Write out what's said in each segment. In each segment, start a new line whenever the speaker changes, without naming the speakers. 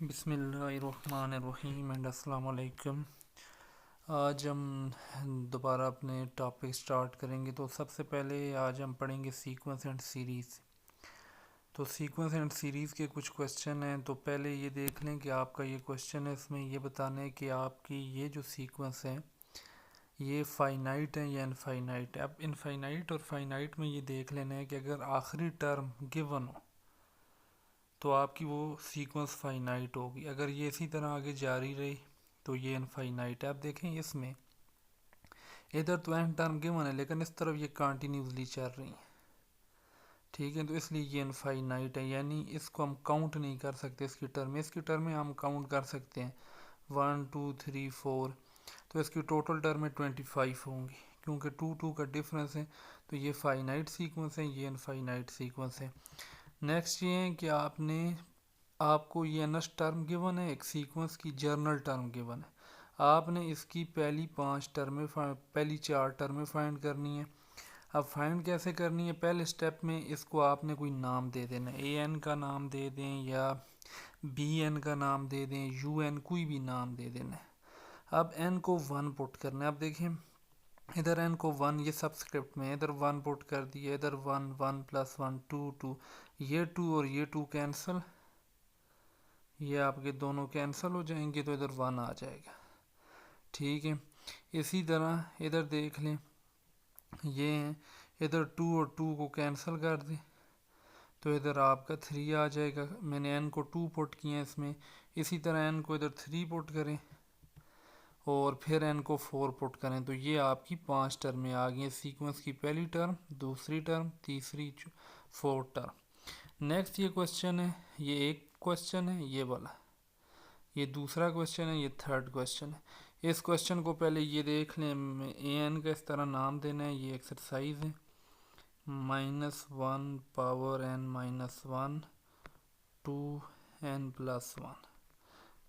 बिस्मिल्लाहिर्रहमानिर्रहीम एंड अस्सलाम वालेकुम। आज हम दोबारा अपने टॉपिक स्टार्ट करेंगे। तो सबसे पहले आज हम पढ़ेंगे सीक्वेंस एंड सीरीज़। तो सीक्वेंस एंड सीरीज़ के कुछ क्वेश्चन हैं। तो पहले ये देख लें कि आपका ये क्वेश्चन है, इसमें ये बताना है कि आपकी ये जो सीक्वेंस है ये फाइनाइट है या इनफाइनाइट है। अब इनफाइनाइट और फाइनाइट में ये देख लेना है कि अगर आखिरी टर्म गिवन हो तो आपकी वो सीक्वेंस फाइनाइट होगी। अगर ये इसी तरह आगे जारी रही तो ये इनफाइनाइट है। आप देखें इसमें इधर तो एन टर्म गिवन है लेकिन इस तरफ ये कंटिन्यूसली चल रही है, ठीक है। तो इसलिए ये इनफाइनाइट है, यानी इसको हम काउंट नहीं कर सकते। इसकी टर्म में हम काउंट कर सकते हैं 1 2 3 4। तो इसकी टोटल टर्म में 25 होंगी, क्योंकि 2 2 का डिफरेंस है। तो ये फाइनाइट सीक्वेंस है, ये इनफाइनाइट सीक्वेंस है। नेक्स्ट ये है कि आपको ये एनएस टर्म गिवन है, एक सीक्वेंस की जर्नल टर्म गिवन है। आपने इसकी पहली 4 टर्में फाइंड करनी है। अब फाइंड कैसे करनी है? पहले स्टेप में इसको आपने कोई नाम दे देना है। ए एन का नाम दे दें या बी एन का नाम दे दें, यू एन कोई भी नाम दे देना है। अब एन को 1 पुट करना है। अब देखें इधर एन को 1 ये सबस्क्रिप्ट में, इधर 1 पुट कर दिया, इधर 1 1 प्लस 1 2 2, ये 2 और ये 2 कैंसिल, ये आपके दोनों कैंसिल हो जाएंगे तो इधर 1 आ जाएगा, ठीक है। इसी तरह इधर देख लें, ये हैं, इधर 2 और 2 को कैंसिल कर दें तो इधर आपका 3 आ जाएगा। मैंने n को 2 पुट किया है इसमें। इसी तरह n को इधर 3 पुट करें और फिर n को 4 पुट करें तो ये आपकी 5 टर्में आ गई हैं सीक्वेंस की। पहली टर्म, दूसरी टर्म, तीसरी, 4 टर्म। नेक्स्ट ये क्वेश्चन है, ये एक क्वेश्चन है ये वाला, ये दूसरा क्वेश्चन है, ये थर्ड क्वेश्चन है। इस क्वेश्चन को पहले ये देख लें, ए एन का इस तरह नाम देना है। ये एक्सरसाइज है, -1 पावर n -1 टू n+1।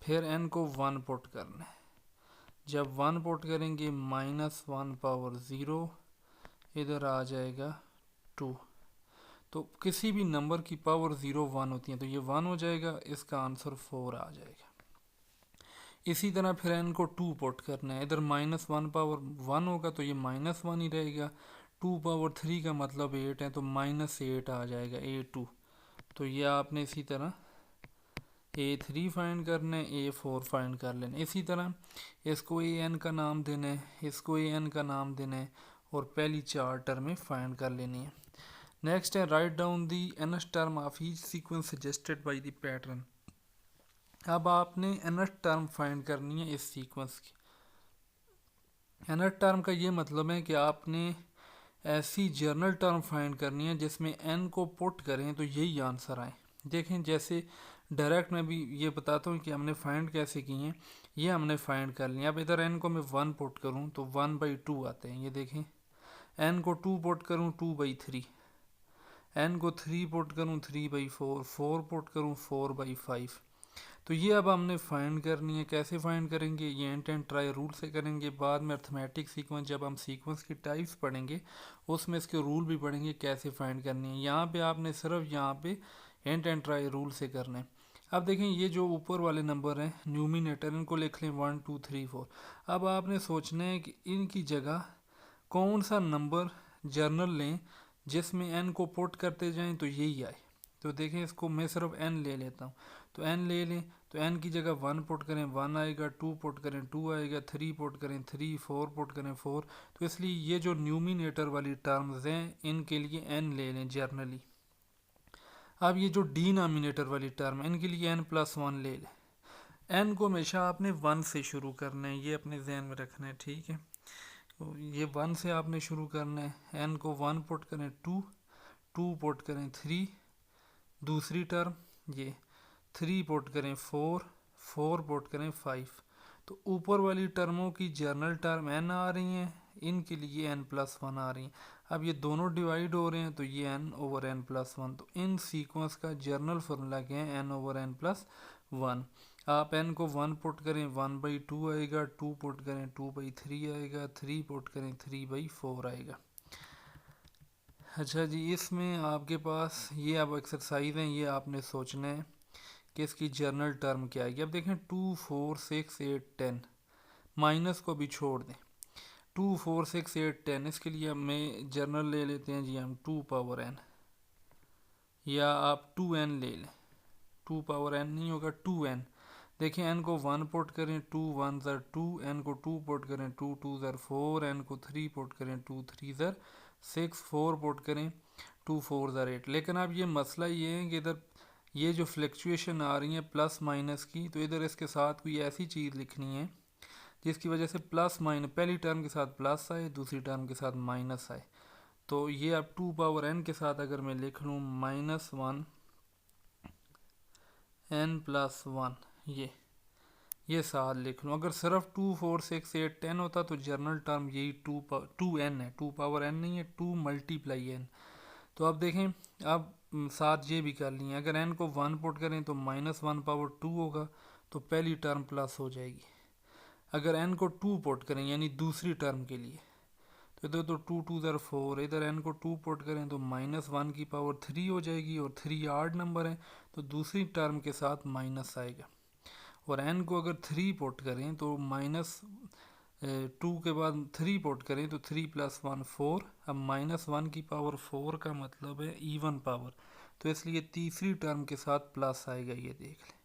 फिर n को 1 पुट करना है। जब 1 पुट करेंगे -1 पावर 0, इधर आ जाएगा 2। तो किसी भी नंबर की पावर 0 1 होती है तो ये 1 हो जाएगा, इसका आंसर 4 आ जाएगा। इसी तरह फिर n को 2 पुट करना है। इधर -1 पावर 1 होगा तो ये -1 ही रहेगा। 2 पावर 3 का मतलब 8 है तो -8 आ जाएगा, A2। तो ये आपने इसी तरह A3 फाइंड करना है, A4 फाइंड कर लेना। इसी तरह इसको AN का नाम देना है, इसको AN का नाम देना है और पहली 4 टर्में फाइंड कर लेनी है। नेक्स्ट है write down the nth term of each sequence suggested by the pattern. अब आपने nth टर्म फाइंड करनी है इस सीक्वेंस की। nth टर्म का ये मतलब है कि आपने ऐसी जर्नल टर्म फाइंड करनी है जिसमें n को पुट करें तो यही आंसर आए। देखें जैसे डायरेक्ट मैं भी ये बताता हूँ कि हमने फाइंड कैसे की हैं। ये हमने फाइंड कर लिया। अब इधर n को मैं 1 पुट करूँ तो 1/2 आते हैं। ये देखें, n को 2 पुट करूँ 2/3, n को 3 पुट करूँ 3/4, 4 पुट करूँ 4/5। तो ये अब हमने फाइंड करनी है। कैसे फाइंड करेंगे? ये एंड एंड ट्राई रूल से करेंगे। बाद में अर्थमेटिक सीक्वेंस, जब हम सीक्वेंस की टाइप्स पढ़ेंगे उसमें इसके रूल भी पढ़ेंगे कैसे फाइंड करनी है। यहाँ पे आपने सिर्फ यहाँ पे एंड एंड ट्राई रूल से करना है। अब देखें ये जो ऊपर वाले नंबर हैं न्यूमिनेटर, इनको लिख लें 1 2 3 4। अब आपने सोचना है कि इनकी जगह कौन सा नंबर जर्नल लें जिसमें n को पुट करते जाएं तो यही आए। तो देखें इसको मैं सिर्फ n ले लेता हूँ, तो n ले लें तो n की जगह 1 पुट करें 1 आएगा, 2 पुट करें 2 आएगा, 3 पुट करें 3, 4 पुट करें 4। तो इसलिए ये जो न्यूमिनेटर वाली टर्म्स हैं इनके लिए n ले लें जर्नली। अब ये जो डिनोमिनेटर वाली टर्म है इनके लिए n+1 ले लें। n को हमेशा आपने 1 से शुरू करना है, ये अपने जहन में रखना है, ठीक है। तो ये 1 से आपने शुरू करना है। n को 1 पुट करें 2, 2 पुट करें 3, दूसरी टर्म ये 3 पुट करें 4, 4 पुट करें 5। तो ऊपर वाली टर्मों की जर्नल टर्म n आ रही हैं, इनके लिए n+1 आ रही हैं। अब ये दोनों डिवाइड हो रहे हैं तो ये n/n+1। तो इन सीक्वेंस का जर्नल फार्मूला क्या है? n/n+1। आप n को 1 पुट करें 1/2 आएगा, 2 पुट करें 2/3 आएगा, 3 पुट करें 3/4 आएगा। अच्छा जी, इसमें आपके पास ये अब एक्सरसाइज है, ये आपने सोचना है कि इसकी जर्नल टर्म क्या आएगी। अब देखें 2 4 6 8 10, माइनस को भी छोड़ दें। 2 4 6 8 10, इसके लिए अब मैं जर्नल ले लेते हैं जी हम 2 पावर n, या आप 2n ले लें। 2 पावर n नहीं होगा 2n। देखिए n को 1 पुट करें 2 1 ज़र 2, n को 2 पुट करें 2 2 ज़र 4, n को 3 पुट करें 2 3 ज़र 6, 4 पुट करें 2 4 ज़र 8। लेकिन अब ये मसला ये है कि इधर ये जो फ्लक्चुएशन आ रही है प्लस माइनस की, तो इधर इसके साथ कोई ऐसी चीज़ लिखनी है जिसकी वजह से प्लस माइनस, पहली टर्म के साथ प्लस आए, दूसरी टर्म के साथ माइनस आए। तो ये अब 2 पावर n के साथ अगर मैं लिख लूँ -1 n + 1, ये साथ लिख लूँ। अगर सिर्फ 2 4 6 8 10 होता तो जर्नल टर्म यही 2n है, 2 पावर n नहीं है, 2 × n। तो अब देखें, अब साथ ये भी कर लिए, अगर n को 1 पुट करें तो -1 पावर 2 होगा, तो पहली टर्म प्लस हो जाएगी। अगर n को 2 पुट करें यानी दूसरी टर्म के लिए, तो इधर तो 2 2 ज़र 4, इधर n को 2 पुट करें तो -1 की पावर 3 हो जाएगी, और 3 आड नंबर है तो दूसरी टर्म के साथ माइनस आएगा। और n को अगर 3 पुट करें तो -2 के बाद 3 पुट करें तो 3 + 1 4। अब -1 की पावर 4 का मतलब है इवन पावर, तो इसलिए तीसरी टर्म के साथ प्लस आएगा, ये देख लें।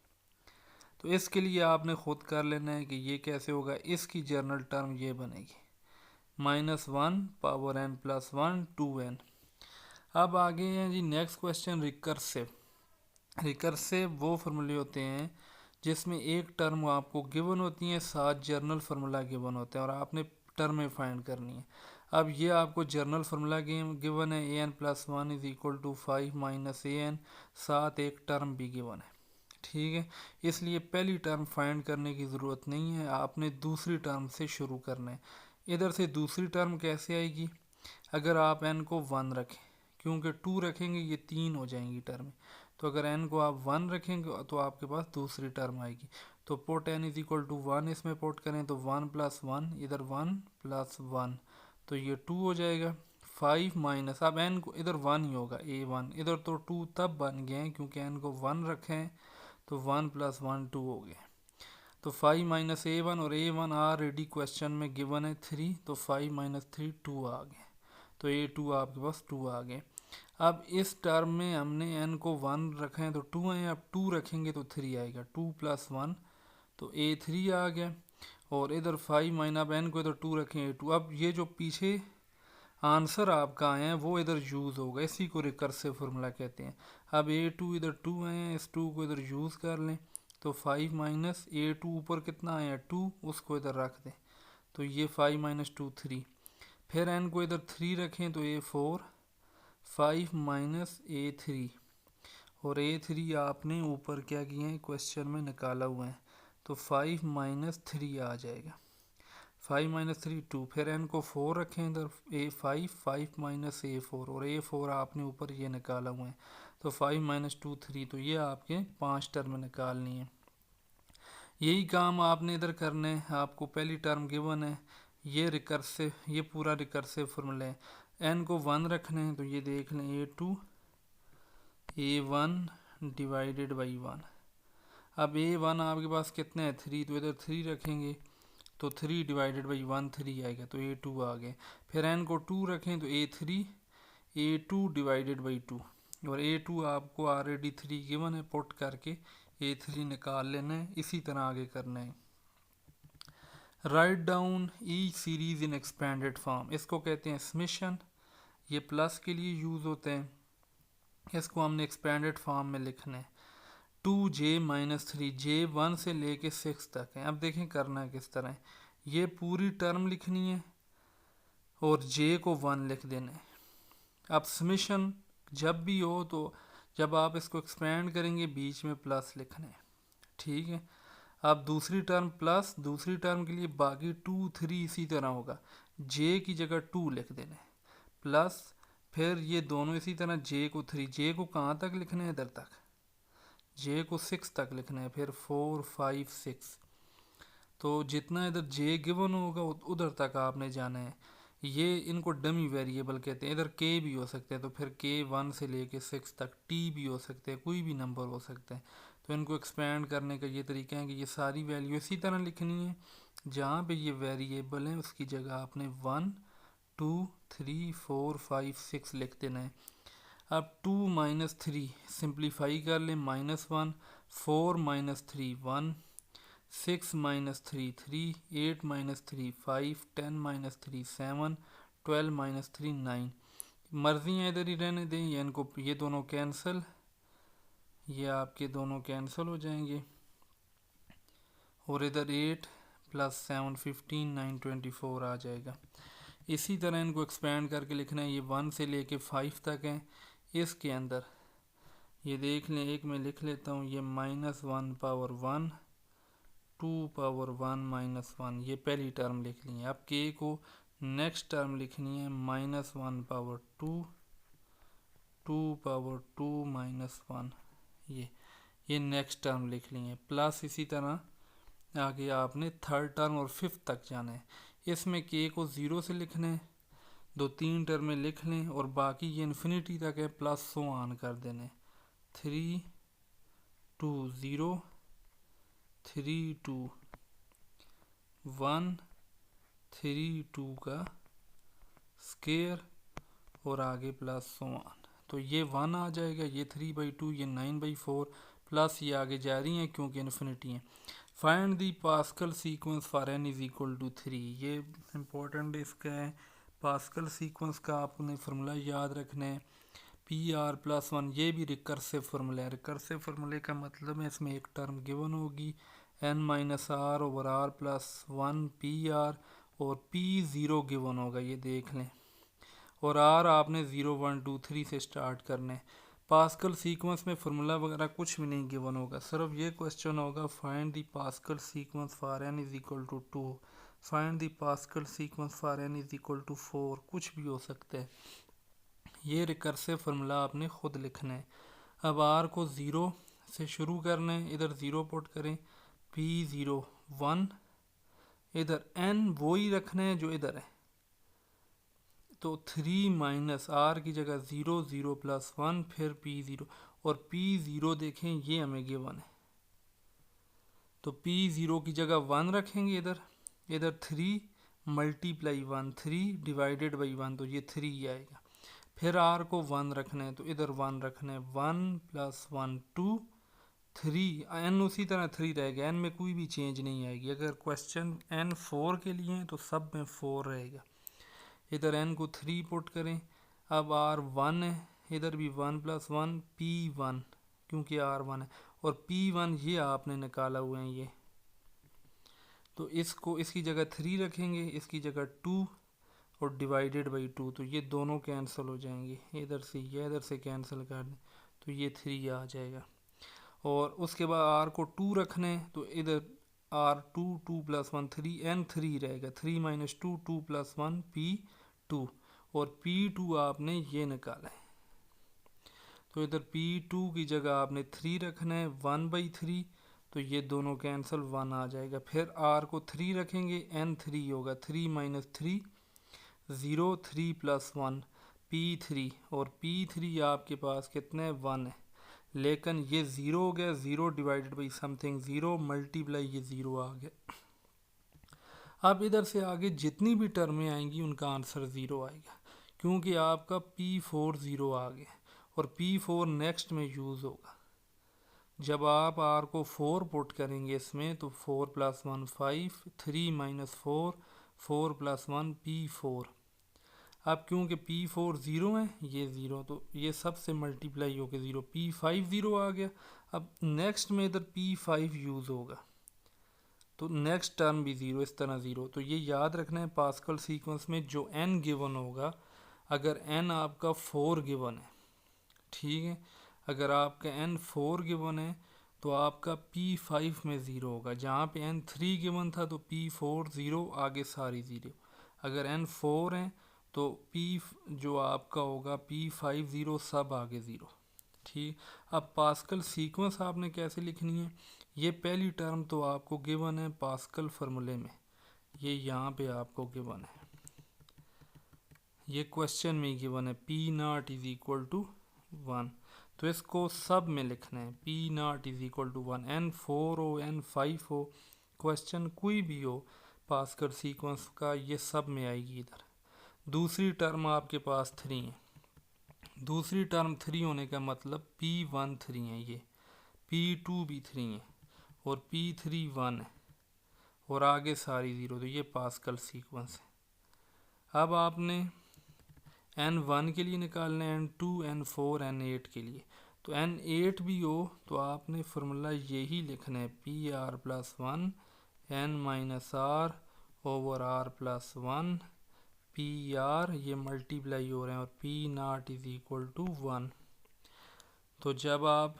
तो इसके लिए आपने खुद कर लेना है कि ये कैसे होगा। इसकी जर्नल टर्म ये बनेगी -1 पावर n + 1 2n। अब आगे हैं जी नेक्स्ट क्वेश्चन, रिकर्सिव। रिकर्सिव वो फार्मूले होते हैं जिसमें एक टर्म आपको गिवन होती है, 7 जर्नल फार्मूला गिवन होते हैं और आपने टर्में फाइंड करनी है। अब ये आपको जर्नल फार्मूला गिवन है an + 1 = 5 - an, साथ एक टर्म भी गिवन है, ठीक है। इसलिए पहली टर्म फाइंड करने की ज़रूरत नहीं है, आपने दूसरी टर्म से शुरू करना है। इधर से दूसरी टर्म कैसे आएगी, अगर आप n को 1 रखें, क्योंकि 2 रखेंगे ये 3 हो जाएंगी टर्म, तो अगर n को आप 1 रखेंगे तो आपके पास दूसरी टर्म आएगी। तो पुट n = 1 इसमें पुट करें तो 1 + 1, इधर 1 + 1, तो ये 2 हो जाएगा। 5 माइनस, अब n को इधर 1 ही होगा a1, इधर तो 2 तब बन गए हैं क्योंकि n को 1 रखे हैं, तो 1 + 1 2 हो गए। तो 5 - a1, और a1 ऑलरेडी क्वेश्चन में गिवन है 3, तो 5 - 3 2 आ गए, तो a2 आपके पास 2 आ गए। अब इस टर्म में हमने n को 1 रखा है तो 2 है, अब 2 रखेंगे तो 3 आएगा, 2 + 1 तो a3 आ गया। और इधर 5 अब n को इधर 2 रखें a2। अब ये जो पीछे आंसर आपका आए हैं वो इधर यूज़ होगा, इसी को रिकर्सिव फार्मूला कहते हैं। अब a2 इधर 2 आए हैं, इस 2 को इधर यूज़ कर लें, तो 5 - a2 ऊपर कितना आया 2, उसको इधर रख दें, तो ये 5 - 2 3। फिर n को इधर 3 रखें तो a4, 5 - a3, और a3 आपने ऊपर क्या किए हैं क्वेश्चन में निकाला हुआ है, तो 5 - 3 आ जाएगा। 5 - 3 2, फिर n को 4 रखें इधर a5, 5 - a4, और a4 आपने ऊपर ये निकाला हुआ है, तो 5 - 2 3, तो ये आपके 5 टर्म निकालनी है। यही काम आपने इधर करना है, आपको पहली टर्म गिवन है, ये रिकर्सिव, ये पूरा रिकर्सिव फार्मूला है। n को 1 रखना है तो ये देख लें a2 a1 / 1। अब a1 आपके पास कितने हैं 3, तो इधर 3 रखेंगे तो 3 / 1 3 आएगा, तो a2 आ गए। फिर n को 2 रखें तो a3 a2 / 2, और a2 आपको ऑलरेडी 3 गिवन है, पुट करके a3 निकाल लेना है। इसी तरह आगे करना है। Write down each series in expanded form, इसको कहते हैं समेशन, ये प्लस के लिए यूज़ होते हैं। इसको हमने एक्सपेंडेड फॉर्म में लिखना है। 2j - 3, j 1 से लेके 6 तक है। अब देखें करना है किस तरह है, ये पूरी टर्म लिखनी है और j को 1 लिख देना है। अब समेशन जब भी हो तो जब आप इसको एक्सपेंड करेंगे बीच में प्लस लिखना है, ठीक है। अब दूसरी टर्म प्लस, दूसरी टर्म के लिए बाकी 2 3 इसी तरह होगा, j की जगह 2 लिख देना है, प्लस फिर ये दोनों इसी तरह j को 3, j को कहाँ तक लिखना है इधर तक, j को 6 तक लिखना है, फिर 4 5 6, तो जितना इधर j गिवन होगा उधर तक आपने जाना है। ये इनको डमी वेरिएबल कहते हैं, इधर k भी हो सकते हैं, तो फिर k 1 से लेके 6 तक, t भी हो सकते हैं, कोई भी नंबर हो सकते हैं। तो इनको एक्सपेंड करने का ये तरीका है कि ये सारी वैल्यू इसी तरह लिखनी है, जहाँ पे ये वेरिएबल है उसकी जगह आपने 1 2 3 4 5 6 लिख देना है। अब 2 - 3 सिंप्लीफाई कर लें, -1, 4 - 3 1, 6 - 3 3, 8 - 3 5, 10 - 3 7, 12 - 3 9। मर्जी है इधर ही रहने दें, ये इनको ये दोनों कैंसिल, ये आपके दोनों कैंसिल हो जाएंगे, और इधर 8 + 7 15 9 24 आ जाएगा। इसी तरह इनको एक्सपेंड करके लिखना है, ये 1 से लेके 5 तक है। इसके अंदर ये देख लें, एक मैं लिख लेता हूँ, ये -1 पावर 1, 2 पावर 1 -1, ये पहली टर्म लिख ली है। अब के को नेक्स्ट टर्म लिखनी है -1 पावर 2, 2 पावर 2 -1, ये नेक्स्ट टर्म लिख ली है। प्लस इसी तरह आगे आपने थर्ड टर्म और फिफ्थ तक जाना है। इसमें के को 0 से लिखना है, 2-3 टर्में लिख लें, और बाकी ये इन्फिनिटी तक है, प्लस सो ऑन कर देने, 3 2 0 3 2 1 3 2 का स्केयर, और आगे प्लस सो ऑन। तो ये 1 आ जाएगा, ये 3/2, ये 9/4, प्लस ये आगे जा रही हैं क्योंकि इन्फिनिटी है। Find the pascal sequence for n = 3, ये इम्पोर्टेंट इसका है। पास्कल सीक्वेंस का आपने फार्मूला याद रखना है, PR+1, ये भी रिकर्सिव फार्मूला है। रिकर्सिव फार्मूले का मतलब है इसमें एक टर्म गिवन होगी n - r/r+1 PR, और P0 गिवन होगा, ये देख लें, और R आपने 0 1 2 3 से स्टार्ट करने। पास्कल सीक्वेंस में फार्मूला वगैरह कुछ भी नहीं गिवन होगा, सिर्फ ये क्वेश्चन होगा find the pascal sequence for n = 2, find the pascal sequence for n = 4, कुछ भी हो सकता है। ये रिकर्सिव फार्मूला आपने खुद लिखना है। अब R को 0 से शुरू करना है, इधर 0 पुट करें, P0 1, इधर n वही रखना है जो इधर है, तो 3 - R की जगह 0 0 + 1, फिर P0, और P0 देखें ये हमें गिवन है, तो P0 की जगह 1 रखेंगे, इधर 3 × 1, 3 / 1, तो ये 3 आएगा। फिर R को 1 रखना है, तो इधर 1 रखना है, 1 + 1 2 3, n उसी तरह 3 रहेगा, n में कोई भी चेंज नहीं आएगी। अगर क्वेश्चन n 4 के लिए है तो सब में 4 रहेगा। इधर n को 3 पुट करें, अब R 1 है, इधर भी 1 + 1 P1, क्योंकि R 1 है, और P1 ये आपने निकाला हुआ है ये, तो इसको इसकी जगह 3 रखेंगे, इसकी जगह 2, और /2, तो ये दोनों कैंसिल हो जाएंगे, इधर से ये इधर से कैंसिल कर दें, तो ये 3 आ जाएगा। और उसके बाद R को 2 रखना है, तो इधर R 2 2 + 1 3, n 3 रहेगा, 3 - 2 2 + 1 P2, और P2 आपने ये निकाला है, तो इधर P2 की जगह आपने 3 रखना है, 1/3, तो ये दोनों कैंसिल, 1 आ जाएगा। फिर R को 3 रखेंगे, n 3 होगा, 3 - 3 0 3 + 1 P3, और P3 आपके पास कितने है, 1 है, लेकिन ये 0 हो गया, 0 / समथिंग 0 मल्टीप्लाई ये 0 आ गया। अब इधर से आगे जितनी भी टर्में आएंगी उनका आंसर 0 आएगा, क्योंकि आपका P4 0 आ गया, और P4 नेक्स्ट में यूज़ होगा। जब आप R को 4 पुट करेंगे इसमें, तो 4 + 1 5, 3 - 4 4 + 1 P4। अब क्योंकि P4 0 है, ये 0, तो ये सबसे मल्टीप्लाई होकर 0, P5 0 आ गया। अब नेक्स्ट में इधर P5 यूज़ होगा, तो नेक्स्ट टर्म भी 0, इस तरह 0। तो ये याद रखना है, पास्कल सीक्वेंस में जो n गिवन होगा, अगर n आपका 4 गिवन है, ठीक है, अगर आपका n 4 गिवन है तो आपका P5 में 0 होगा, जहाँ पे n 3 गिवन था तो P4 0, आगे सारी 0। अगर n 4 है तो P जो आपका होगा P5 0, सब आगे 0, ठीक। अब पास्कल सीक्वेंस आपने कैसे लिखनी है, ये पहली टर्म तो आपको गिवन है पास्कल फार्मूले में, ये यहाँ पे आपको गिवन है, ये क्वेश्चन में गिवन है, P0 = 1, तो इसको सब में लिखना है, p not is equal to 1, N4 हो N5 हो, क्वेश्चन कोई भी हो पास्कल सीक्वेंस का, ये सब में आएगी इधर। दूसरी टर्म आपके पास 3 है, दूसरी टर्म 3 होने का मतलब P1 3 है, ये P2 भी 3 है और P3 1 है और आगे सारी 0, तो ये पास्कल सीक्वेंस है। अब आपने N1 के लिए निकालना है, N2, N4, N8 के लिए। तो N8 भी हो तो आपने फार्मूला यही लिखना है, p r plus 1 N minus r over r plus 1 p r, ये मल्टीप्लाई हो रहे हैं, और p not is equal to 1। तो जब आप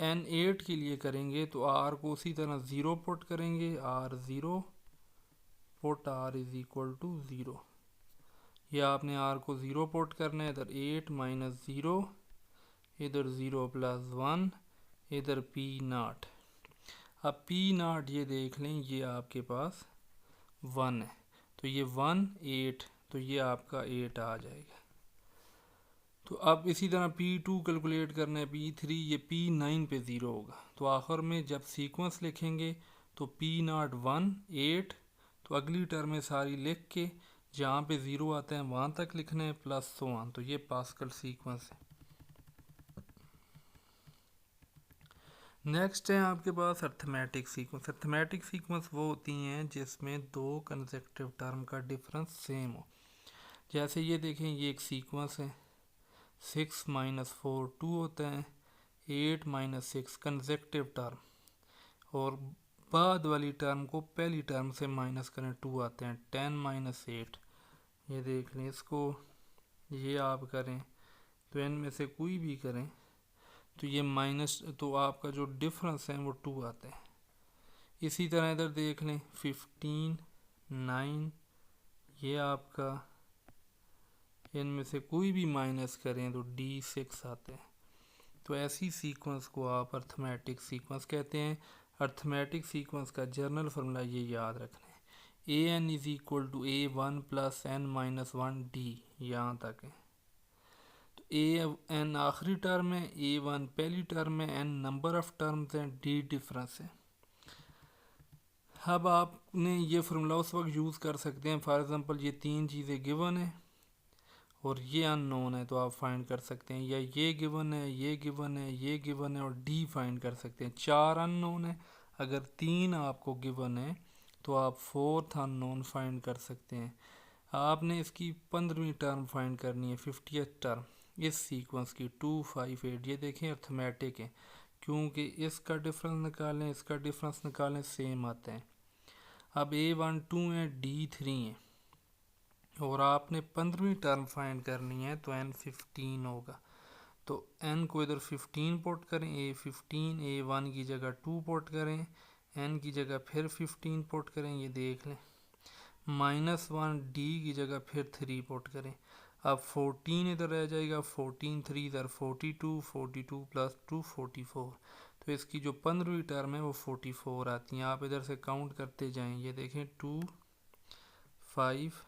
N8 के लिए करेंगे तो R को उसी तरह 0 पुट करेंगे, R0 put R is equal to 0। ये आपने R को 0 पुट करना है, इधर 8 माइनस 0, इधर 0 प्लस 1, इधर P नॉट। अब P नॉट ये देख लें, ये आपके पास 1 है, तो ये 1 8, तो ये आपका 8 आ जाएगा। तो अब इसी तरह P2 कैलकुलेट करना है, P3, ये P9 पे 0 होगा। तो आखिर में जब सीक्वेंस लिखेंगे तो P नॉट 1 8, तो अगली टर्म में सारी लिख के जहाँ पे 0 आता है वहाँ तक लिखना है प्लस 1। तो ये पास्कल सीक्वेंस है। नेक्स्ट है आपके पास अर्थमेटिक सीक्वेंस। अर्थमेटिक सीक्वेंस वो होती हैं जिसमें दो कंसेक्टिव टर्म का डिफरेंस सेम हो। जैसे ये देखें, ये एक सीक्वेंस है, 6 माइनस 4 2 होता है, 8 माइनस 6 कंसेक्टिव टर्म, और बाद वाली टर्म को पहली टर्म से माइनस करें 2 आते हैं, 10 माइनस 8। ये देख लें, इसको ये आप करें तो इनमें से कोई भी करें तो ये माइनस, तो आपका जो डिफरेंस है वो 2 आता है। इसी तरह इधर देख लें, 15 9, ये आपका इनमें से कोई भी माइनस करें तो D6 आते हैं। तो ऐसी सीक्वेंस को आप अर्थमेटिक सीक्वेंस कहते हैं। अर्थमेटिक सीक्वेंस का जर्नल फार्मूला ये याद रखना है, AN is equal to A1 plus N minus 1 D, यहाँ तक है। तो AN आखिरी टर्म है, A1 पहली टर्म है, N नंबर ऑफ टर्म्स हैं, D डिफरेंस है। अब आपने ये फार्मूला उस वक्त यूज़ कर सकते हैं, फॉर एग्जांपल ये तीन चीज़ें गिवन है और ये अननोन है, तो आप फाइंड कर सकते हैं, या ये गिवन है, ये गिवन है, ये गिवन है, और डी फाइंड कर सकते हैं। 4 अननोन है, अगर 3 आपको गिवन है तो आप 4th अननोन फाइंड कर सकते हैं। आपने इसकी 15वीं टर्म फाइंड करनी है, 50th टर्म इस सीक्वेंस की, 2 5 8। ये देखें अर्थमेटिक है, क्योंकि इसका डिफरेंस निकालें, इसका डिफरेंस निकालें, सेम आते हैं। अब A1 2 है, D3 है, और आपने 15वीं टर्म फाइंड करनी है तो N 15 होगा। तो N को इधर 15 पुट करें, A15, A1 की जगह 2 पुट करें, N की जगह फिर 15 पुट करें, ये देख लें, -1 D की जगह फिर 3 पुट करें। अब 14 इधर रह जाएगा, 14 3 इधर 42, 42 प्लस 2 44। तो इसकी जो 15वीं टर्म है वो 44 आती हैं। आप इधर से काउंट करते जाएं, ये देखें 2 5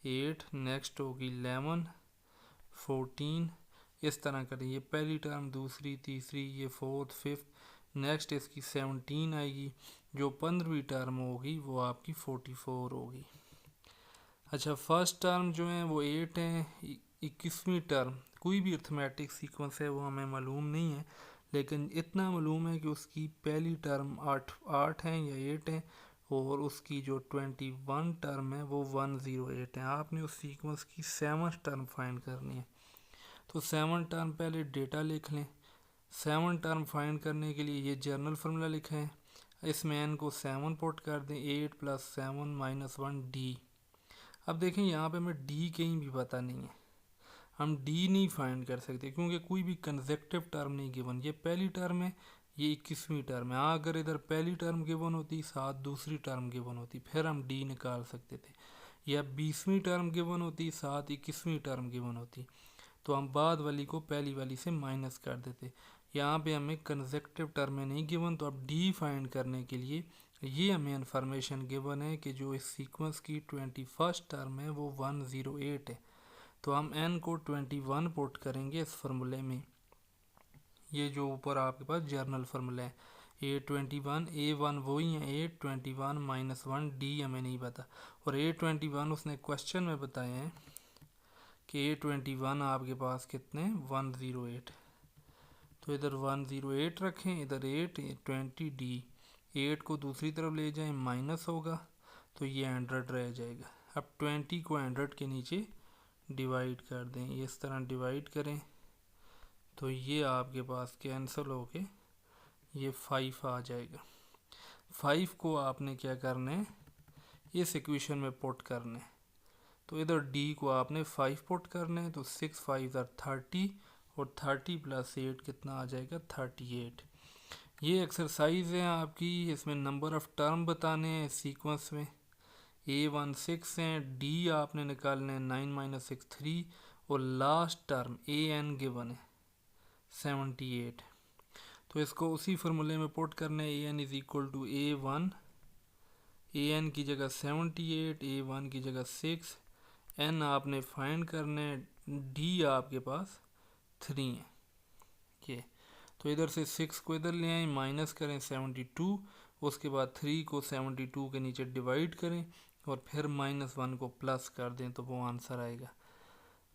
8, नेक्स्ट होगी 11 14, इस तरह करें, ये पहली टर्म, दूसरी, तीसरी, ये 4th 5th, नेक्स्ट इसकी 17 आएगी, जो 15वीं टर्म होगी वो आपकी 44 होगी। अच्छा, फर्स्ट टर्म जो है वो 8 है, 21वीं टर्म, कोई भी अर्थमेटिक सीक्वेंस है वो हमें मालूम नहीं है, लेकिन इतना मालूम है कि उसकी पहली टर्म 8 है या 8 है, और उसकी जो 21 टर्म है वो 108 है। आपने उस सीक्वेंस की 7th टर्म फाइंड करनी है, तो 7 टर्म पहले डेटा लिख लें। 7 टर्म फाइंड करने के लिए ये जर्नल फार्मूला लिखा है, इसमें n को 7 पुट कर दें, 8 प्लस 7 माइनस 1 D। अब देखें यहाँ पे हमें D कहीं भी पता नहीं है, हम D नहीं फाइंड कर सकते क्योंकि कोई भी कंसेक्टिव टर्म नहीं गिवन। ये पहली टर्म है, ये 21वीं टर्म है। हाँ, अगर इधर पहली टर्म गिवन होती, साथ दूसरी टर्म गिवन होती, फिर हम D निकाल सकते थे, या 20वीं टर्म गिवन होती, साथ 21वीं टर्म गिवन होती, तो हम बाद वाली को पहली वाली से माइनस कर देते। यहाँ पे हमें कंसेक्टिव टर्म नहीं गिवन, तो अब D फाइंड करने के लिए ये हमें इन्फॉर्मेशन गिवन है कि जो इस सीक्वेंस की 21st टर्म है वो 108 है। तो हम n को 21 पुट करेंगे इस फार्मूले में। ये जो ऊपर आपके पास जर्नल फार्मूला है A21 A1 वही है A21 माइनस 1 D हमें नहीं पता, और A21 उसने क्वेश्चन में बताए हैं कि A21 आपके पास कितने 108, तो इधर 108 रखें, इधर 8 20 D, 8 को दूसरी तरफ ले जाएं माइनस होगा तो ये 100 रह जाएगा। अब 20 को 100 के नीचे डिवाइड कर दें, इस तरह डिवाइड करें तो ये आपके पास कैंसिल होके ये 5 आ जाएगा। 5 को आपने क्या करना है इस इक्वेशन में पुट करना है, तो इधर D को आपने 5 पुट करना है, तो 6 5 30 और 30 प्लस 8 कितना आ जाएगा 38। ये एक्सरसाइज है आपकी, इसमें नंबर ऑफ टर्म बताने हैं सीक्वेंस में। A1 6 हैं, D आपने निकालने हैं 9 माइनस 6 3, और लास्ट टर्म AN गिवन है 78। तो इसको उसी फार्मूले में पुट करना है, AN is equal to A1, AN की जगह 78, A1 की जगह 6, N आपने फाइंड करना है, D आपके पास 3 है। ये तो इधर से 6 को इधर ले आए, माइनस करें 72, उसके बाद 3 को 72 के नीचे डिवाइड करें और फिर -1 को प्लस कर दें तो वो आंसर आएगा।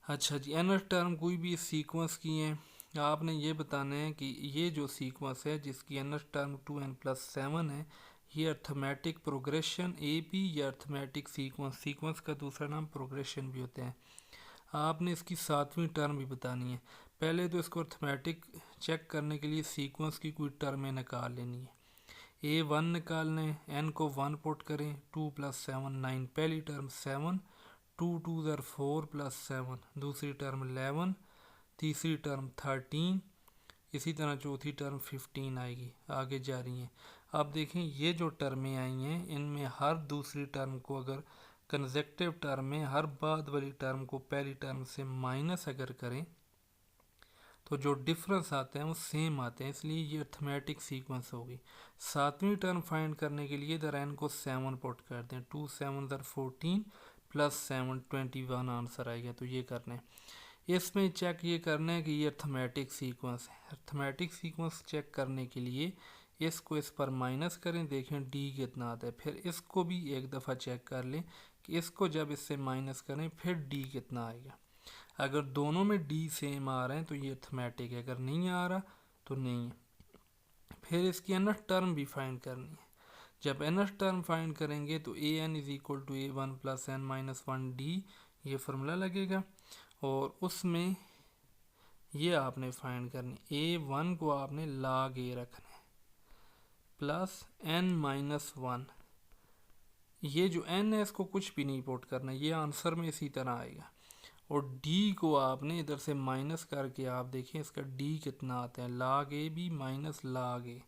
अच्छा जी, nth टर्म कोई भी सीक्वेंस की है, आपने ये बताना है कि ये जो सीक्वेंस है जिसकी nth टर्म 2n+7 है, ये अर्थमेटिक प्रोग्रेशन AP या अर्थमेटिक सीक्वेंस, सीक्वेंस का दूसरा नाम प्रोग्रेशन भी होते हैं। आपने इसकी 7वीं टर्म भी बतानी है। पहले तो इसको अर्थमेटिक चेक करने के लिए सीक्वेंस की कोई टर्में निकाल लेनी है। A1 निकालना है, n को 1 पुट करें, 2 + 7 9, पहली टर्म 7, 2 2 4 + 7, दूसरी टर्म 11, तीसरी टर्म 13, इसी तरह चौथी टर्म 15 आएगी। आगे जा रही हैं। आप देखें ये जो टर्में आई हैं इनमें हर दूसरी टर्म को अगर कंसेक्टिव टर्म में हर बाद वाली टर्म को पहली टर्म से माइनस अगर करें तो जो डिफरेंस आते हैं वो सेम आते हैं, इसलिए ये अर्थमेटिक सीक्वेंस होगी। 7वीं टर्म फाइंड करने के लिए इधर n को 7 पुट कर दें, 2 7 14 + 7 21 आंसर आएगा। तो ये करना है, इसमें चेक ये करना है कि ये अर्थमेटिक सीक्वेंस है। अर्थमेटिक सीक्वेंस चेक करने के लिए इसको इस पर माइनस करें, देखें D कितना आता है, फिर इसको भी एक दफ़ा चेक कर लें कि इसको जब इससे माइनस करें फिर D कितना आएगा। अगर दोनों में D सेम आ रहे हैं तो ये अर्थमेटिक है, अगर नहीं आ रहा तो नहीं है। फिर इसकी nth टर्म भी फाइंड करनी है। जब nth टर्म फाइंड करेंगे तो AN is equal to A1 + n-1 D, ये फार्मूला लगेगा, और उसमें ये आपने फाइंड करनी, A1 को आपने log A रखना है प्लस n-1, ये जो n है इसको कुछ भी नहीं पुट करना, ये आंसर में इसी तरह आएगा, और D को आपने इधर से माइनस करके आप देखें इसका D कितना आता है, log AB minus log A,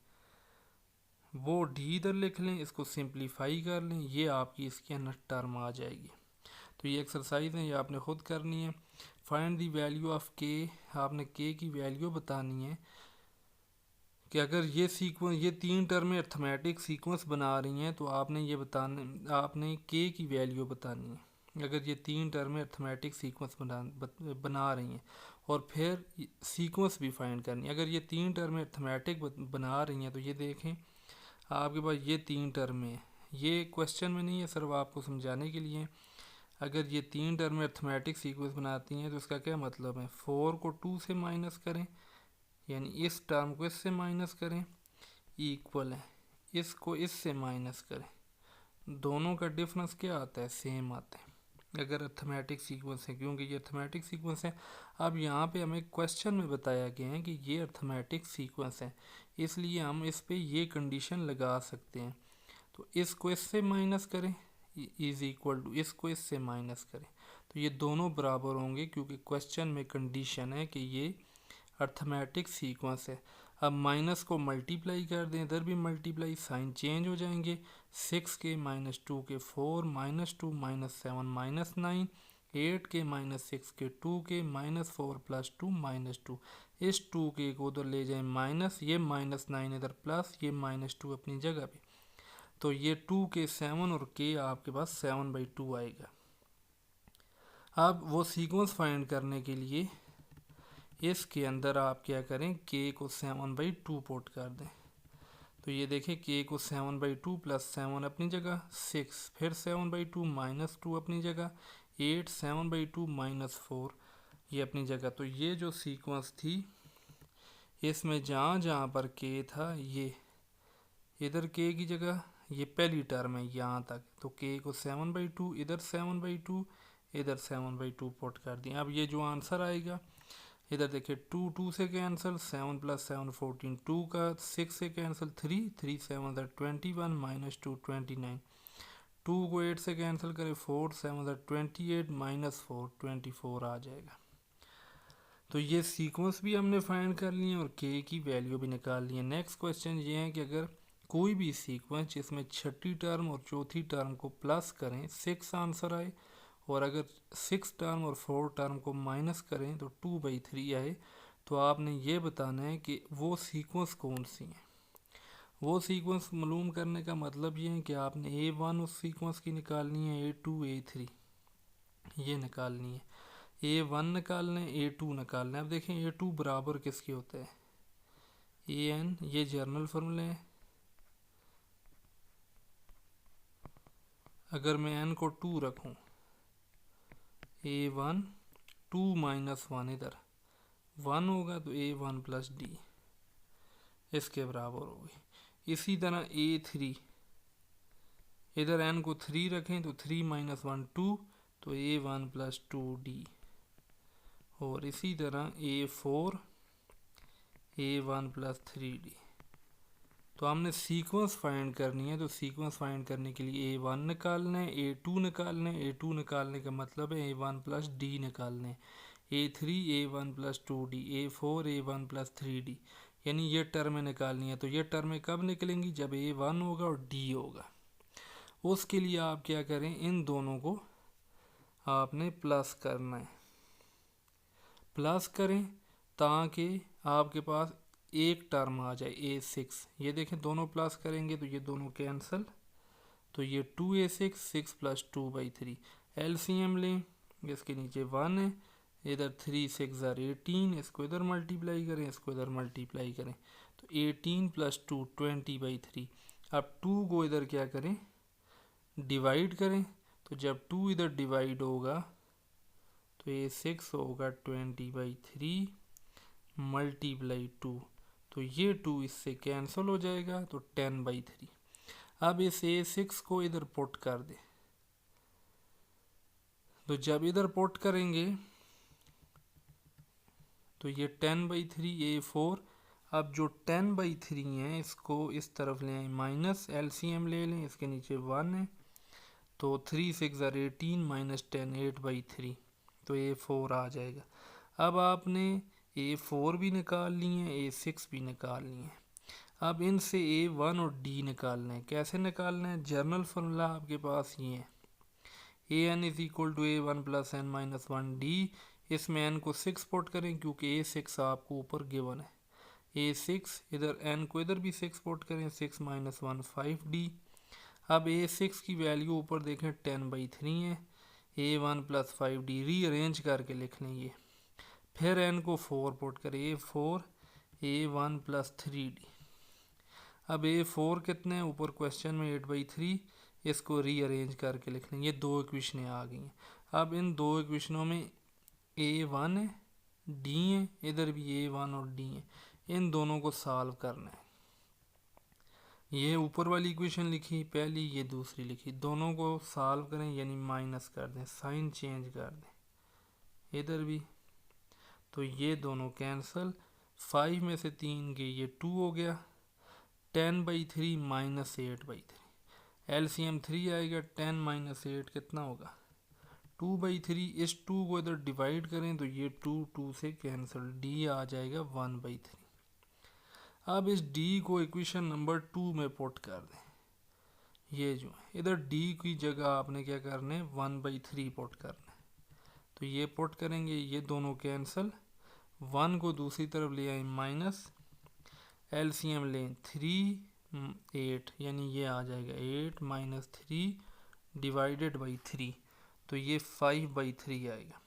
वो D इधर लिख लें, इसको सिंप्लीफाई कर लें, ये आपकी इसकी nth टर्म आ जाएगी। तो ये एक्सरसाइज है, ये आपने खुद करनी है। Find the value of K, आपने K की वैल्यू बतानी है कि अगर ये सीक्वेंस, ये 3 टर्में अर्थमेटिक सीक्वेंस बना रही हैं तो आपने ये बताने, आपने K की वैल्यू बतानी है अगर ये 3 टर्में अर्थमेटिक सीक्वेंस बना रही हैं, और फिर सीक्वेंस भी फाइंड करनी है। अगर ये 3 टर्में अर्थमेटिक बना रही हैं तो ये देखें आपके पास ये 3 टर्में हैं, ये क्वेश्चन में नहीं है, सिर्फ आपको समझाने के लिए। अगर ये 3 टर्में अर्थमेटिक सीक्वेंस बनाती हैं तो इसका क्या मतलब है, 4 को 2 से माइनस करें, यानी इस टर्म को इससे माइनस करें, इक्वल है इसको इससे माइनस करें, दोनों का डिफरेंस क्या आता है, सेम आता है अगर अर्थमेटिक सीक्वेंस है, क्योंकि ये अर्थमेटिक सीक्वेंस है। अब यहाँ पे हमें क्वेश्चन में बताया गया है कि ये अर्थमेटिक सीक्वेंस है, इसलिए हम इस पे ये कंडीशन लगा सकते हैं। तो इसको इससे माइनस करें इज इक्वल टू इसको इससे माइनस करें, तो ये दोनों बराबर होंगे, क्योंकि क्वेश्चन में कंडीशन है कि ये अर्थमेटिक सीक्वेंस है। अब माइनस को मल्टीप्लाई कर दें, इधर भी मल्टीप्लाई, साइन चेंज हो जाएंगे, 6 के -2 के 4, -2 -7 -9, 8 के -6 के 2 के, -4 + 2 -2, इस 2 के को उधर ले जाएं माइनस, ये -9 इधर प्लस, ये -2 अपनी जगह पे, तो ये 2 के 7 और के आपके पास 7/2 आएगा। अब वो सीक्वेंस फाइंड करने के लिए इसके अंदर आप क्या करें, के को 7/2 पुट कर दें। तो ये देखिए के को 7/2 प्लस 7 अपनी जगह, 6 फिर 7/2 माइनस 2 अपनी जगह, 8 7/2 माइनस 4 ये अपनी जगह। तो ये जो सीक्वेंस थी इसमें जहाँ जहाँ पर के था, ये इधर के की जगह ये पहली टर्म है यहाँ तक, तो के को 7/2 इधर 7/2 इधर 7/2 पुट कर दिया। अब ये जो आंसर आएगा इधर देखिए 2 2 से कैंसिल, 7 + 7 14, 2 का 6 से कैंसिल, 3 3 7 21 माइनस 2 29, 2 को 8 से कैंसिल करें, 4 7 28 माइनस 4 24 आ जाएगा। तो ये सीक्वेंस भी हमने फाइंड कर लिए और के की वैल्यू भी निकाल ली है। नेक्स्ट क्वेश्चन ये है कि अगर कोई भी सीक्वेंस जिसमें छठी टर्म और चौथी टर्म को प्लस करें 6 आंसर आए, और अगर 6 टर्म और 4 टर्म को माइनस करें तो 2/3 आए, तो आपने ये बताना है कि वो सीक्वेंस कौन सी है। वो सीक्वेंस मालूम करने का मतलब ये है कि आपने A1 उस सीक्वेंस की निकालनी है, A2 A3 ये निकालनी है, A1 निकालना है, A2 निकालना है। अब देखें A2 बराबर किसके होता है, AN, ये जर्नल फॉर्मूला है। अगर मैं n को 2 रखूं, A1 2 माइनस 1 इधर 1 होगा तो A1 प्लस D इसके बराबर होगी। इसी तरह A3 इधर n को 3 रखें तो 3 माइनस 1 2 तो A1 प्लस 2D, और इसी तरह A4 A1 प्लस 3D। तो हमने सीक्वेंस फाइंड करनी है, तो सीक्वेंस फाइंड करने के लिए A1 निकालना है, A2 निकालना है, A2 निकालने का मतलब है A1 प्लस D निकालने हैं, A3 A1 plus 2D, A4 A1 plus 3D, यानी ये टर्में निकालनी है। तो ये टर्में कब निकलेंगी, जब A1 होगा और D होगा। उसके लिए आप क्या करें, इन दोनों को आपने प्लस करना है, प्लस करें ताकि आपके पास एक टर्म आ जाए A6। ये देखें दोनों प्लस करेंगे तो ये दोनों कैंसिल, तो ये 2A6 6 + 2/3 LCM लें, इसके नीचे 1 है, इधर 3 6 18, इसको इधर मल्टीप्लाई करें, इसको इधर मल्टीप्लाई करें, तो 18 + 2 20/3। अब 2 को इधर क्या करें, डिवाइड करें, तो जब 2 इधर डिवाइड होगा तो A6 होगा 20/3 मल्टीप्लाई 2, तो ये 2 इससे कैंसिल हो जाएगा तो 10/3। अब इस A6 को इधर पुट कर दे, तो जब इधर पुट करेंगे तो ये 10/3 A4। अब जो 10/3 है इसको इस तरफ ले आए, माइनस LCM ले लें, इसके नीचे 1 है, तो 3 6 18 माइनस 10 8/3, तो A4 आ जाएगा। अब आपने A4 भी निकाल लिए हैं, A6 भी निकाल लिए हैं। अब इनसे A1 और D निकालना है। कैसे निकालना है, जर्नल फॉर्मूला आपके पास ये है, AN = A1 + n-1D। इसमें n को 6 पुट करें क्योंकि A6 आपको ऊपर गिवन है, A6 इधर n को इधर भी 6 पुट करें, 6 - 1 5D। अब A6 की वैल्यू ऊपर देखें 10/3 है, A1 + 5D रीअरेंज करके लिख लें ये, फिर n को 4 पुट करें, A4 A1 + 3D। अब A4 कितने हैं, ऊपर क्वेश्चन में 8/3, इसको रीअरेंज करके लिख लें, ये दो इक्वेशनें आ गई हैं। अब इन दो इक्वेशनों में A1 है, D है, इधर भी A1 और D है, इन दोनों को सॉल्व करना है। ये ऊपर वाली इक्वेशन लिखी पहली, ये दूसरी लिखी, दोनों को सॉल्व करें यानी माइनस कर दें, साइन चेंज कर दें इधर भी, तो ये दोनों कैंसिल, 5 में से 3 गए, ये 2 हो गया, 10/3 माइनस 8/3, LCM 3 आएगा, 10 - 8 कितना होगा 2/3। इस 2 को इधर डिवाइड करें तो ये 2 2 से कैंसिल, D आ जाएगा 1/3। अब इस D को इक्वेशन नंबर 2 में पुट कर दें, ये जो इधर D की जगह आपने क्या करना है 1/3 पुट करना है, तो ये पुट करेंगे, ये दोनों कैंसिल, 1 को दूसरी तरफ ले आए माइनस, LCM लें 3 8, यानी ये आ जाएगा 8 - 3 / 3, तो ये 5/3 आएगा।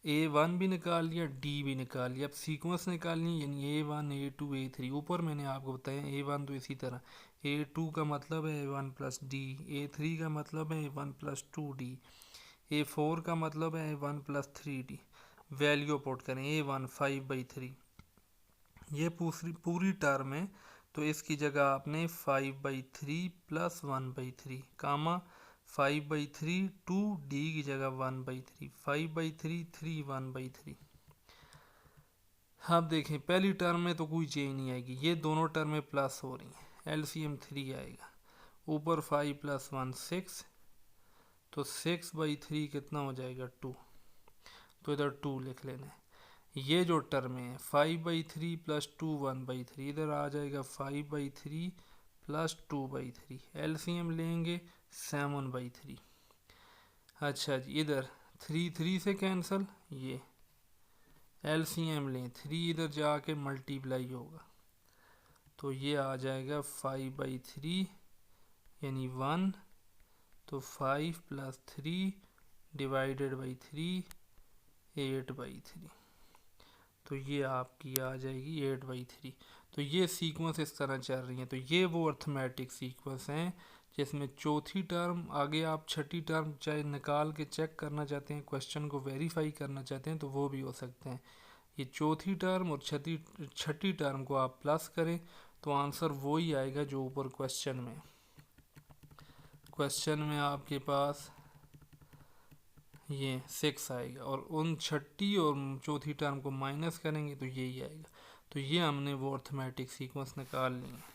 A1 भी निकाल लिया, D भी निकाल लिया। अब सीक्वेंस निकालनी है, यानी A1 A2 A3। ऊपर मैंने आपको बताया A1 तो इसी तरह, A2 का मतलब है A1 प्लस डी, A3 का मतलब है A1 प्लस 2D, A4 का मतलब है A1 plus 3D। Value put करें, A1 5/3, ये पूरी टर्म है, तो इसकी जगह आपने 5/3 प्लस 1/3 कामा 5/3 2D की जगह 1/3, 5/3 3 1/3। अब देखें पहली टर्म में तो कोई चेंज नहीं आएगी, ये दोनों टर्में प्लस हो रही हैं, LCM 3 आएगा। ऊपर 5 प्लस 1 6, तो 6/3 कितना हो जाएगा 2, तो इधर 2 लिख लेना है। ये जो टर्म है 5/3 प्लस 2 1/3, इधर आ जाएगा 5/3 प्लस 2/3, LCM लेंगे 7/3। अच्छा जी, इधर 3 3 से कैंसिल, ये LCM लें, 3 इधर जाके मल्टीप्लाई होगा, तो ये आ जाएगा 5/3 यानी 1, तो 5 प्लस 3 डिवाइडेड बाई 3 8/3, तो ये आपकी आ जाएगी 8/3। तो ये सीक्वेंस इस तरह चल रही है। तो ये वो अर्थमेटिक सीक्वेंस हैं जिसमें चौथी टर्म आगे, आप छठी टर्म चाहे निकाल के चेक करना चाहते हैं, क्वेश्चन को वेरीफाई करना चाहते हैं, तो वो भी हो सकते हैं। ये चौथी टर्म और छठी टर्म को आप प्लस करें तो आंसर वही आएगा जो ऊपर क्वेश्चन में आपके पास ये 6 आएगा, और उन छठी और चौथी टर्म को माइनस करेंगे तो यही आएगा। तो ये हमने वो अर्थमेटिक सीक्वेंस निकाल ली है।